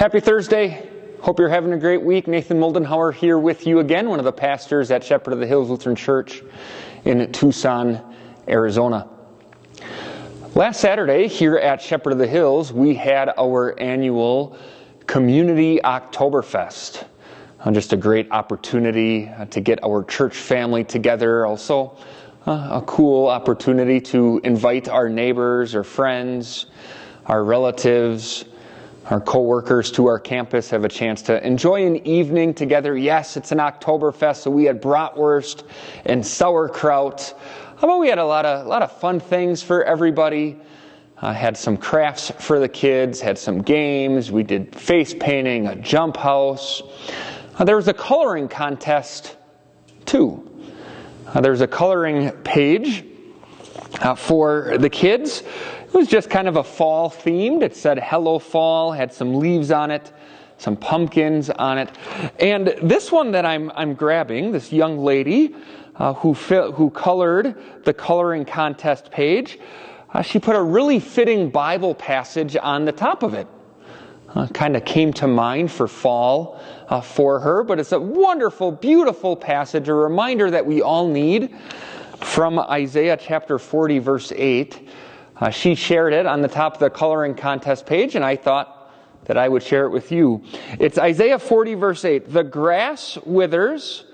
Happy Thursday. Hope you're having a great week. Nathan Moldenhauer here with you again, one of the pastors at Shepherd of the Hills Lutheran Church in Tucson, Arizona. Last Saturday here at Shepherd of the Hills, we had our annual Community Oktoberfest. Just a great opportunity to get our church family together. Also, a cool opportunity to invite our neighbors or friends, our relatives, our co-workers to our campus, have a chance to enjoy an evening together. Yes, it's an Oktoberfest, so we had bratwurst and sauerkraut. But we had a lot of fun things for everybody. Had some crafts for the kids, had some games. We did face painting, a jump house. There was a coloring contest, too. There was a coloring page for the kids. It was just kind of a fall themed. It said Hello Fall, had some leaves on it, some pumpkins on it. And this one that I'm grabbing, this young lady who colored the coloring contest page, she put a really fitting Bible passage on the top of it. Kind of came to mind for fall for her, but it's a wonderful, beautiful passage, a reminder that we all need from Isaiah chapter 40, verse 8. She shared it on the top of the coloring contest page, and I thought that I would share it with you. It's Isaiah 40, verse 8. The grass withers,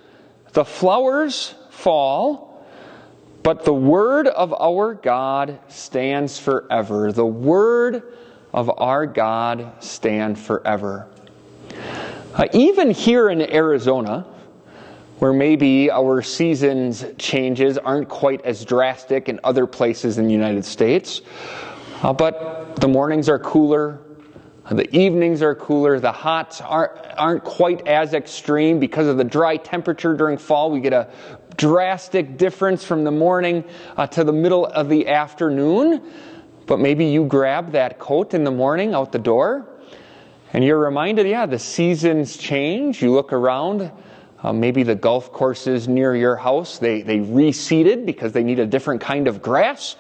the flowers fall, but the word of our God stands forever. The word of our God stand forever. Even here in Arizona, where maybe our seasons changes aren't quite as drastic in other places in the United States, but the mornings are cooler, the evenings are cooler, the hots aren't quite as extreme because of the dry temperature during fall. We get a drastic difference from the morning to the middle of the afternoon. But maybe you grab that coat in the morning out the door, and you're reminded, the seasons change. You look around, maybe the golf courses near your house, they reseeded because they need a different kind of grass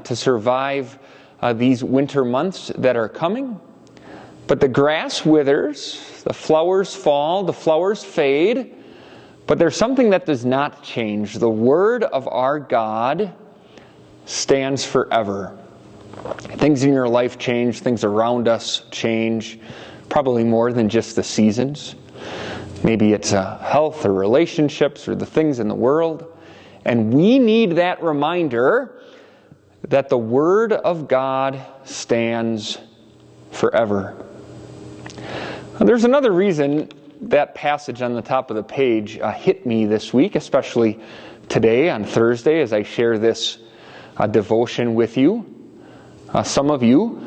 to survive these winter months that are coming. But the grass withers, the flowers fall, the flowers fade, but there's something that does not change. The word of our God stands forever. Things in your life change, things around us change, probably more than just the seasons. Maybe it's health or relationships or the things in the world. And we need that reminder that the Word of God stands forever. There's another reason that passage on the top of the page hit me this week, especially today on Thursday as I share this devotion with you. Some of you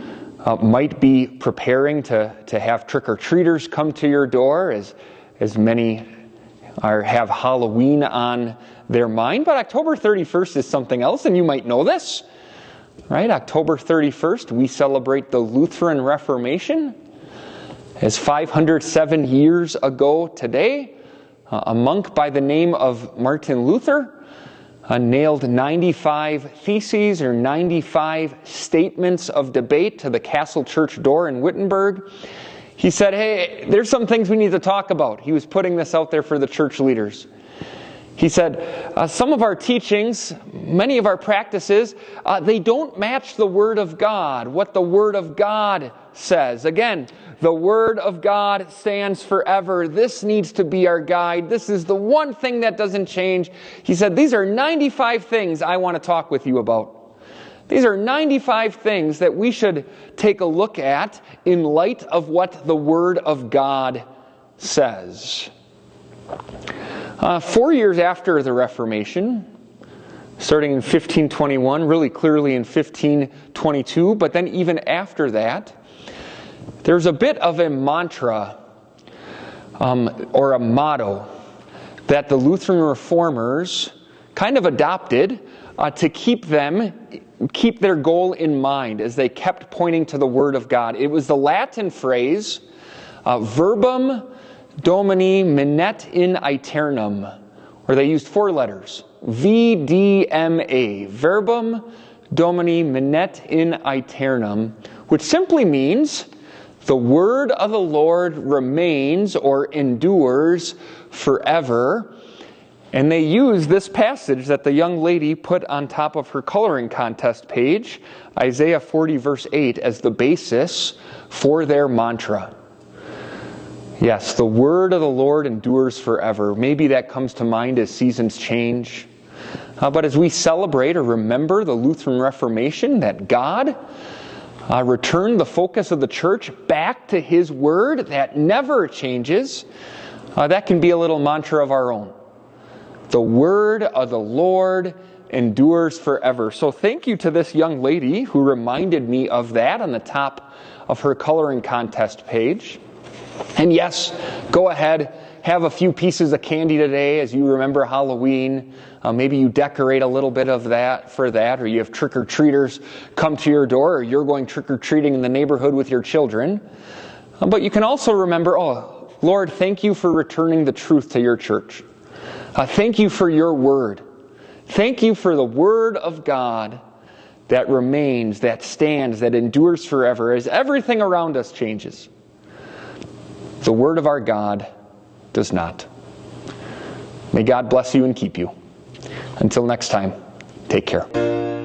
might be preparing to have trick-or-treaters come to your door, as many have Halloween on their mind. But October 31st is something else, and you might know this, right? October 31st, we celebrate the Lutheran Reformation. As 507 years ago today, a monk by the name of Martin Luther nailed 95 theses or 95 statements of debate to the Castle Church door in Wittenberg. He said, hey, there's some things we need to talk about. He was putting this out there for the church leaders. He said, some of our teachings, many of our practices, they don't match the Word of God, what the Word of God says. Again, the Word of God stands forever. This needs to be our guide. This is the one thing that doesn't change. He said, these are 95 things I want to talk with you about. These are 95 things that we should take a look at in light of what the Word of God says. 4 years after the Reformation, starting in 1521, really clearly in 1522, but then even after that, there's a bit of a mantra or a motto that the Lutheran reformers kind of adopted to keep their goal in mind as they kept pointing to the Word of God. It was the Latin phrase, verbum Domini minet in aeternum, where they used 4 letters, VDMA, verbum Domini minet in aeternum, which simply means The word of the Lord remains or endures forever. And they use this passage that the young lady put on top of her coloring contest page, Isaiah 40 verse 8, as the basis for their mantra. Yes, the word of the Lord endures forever. Maybe that comes to mind as seasons change. But as we celebrate or remember the Lutheran Reformation, that God returned the focus of the church back to His word that never changes, that can be a little mantra of our own. The word of the Lord endures forever. So thank you to this young lady who reminded me of that on the top of her coloring contest page. And yes, go ahead, have a few pieces of candy today as you remember Halloween. Maybe you decorate a little bit of that for that, or you have trick-or-treaters come to your door, or you're going trick-or-treating in the neighborhood with your children. But you can also remember, oh, Lord, thank you for returning the truth to your church. Thank you for your word. Thank you for the word of God that remains, that stands, that endures forever as everything around us changes. The word of our God does not. May God bless you and keep you. Until next time, take care.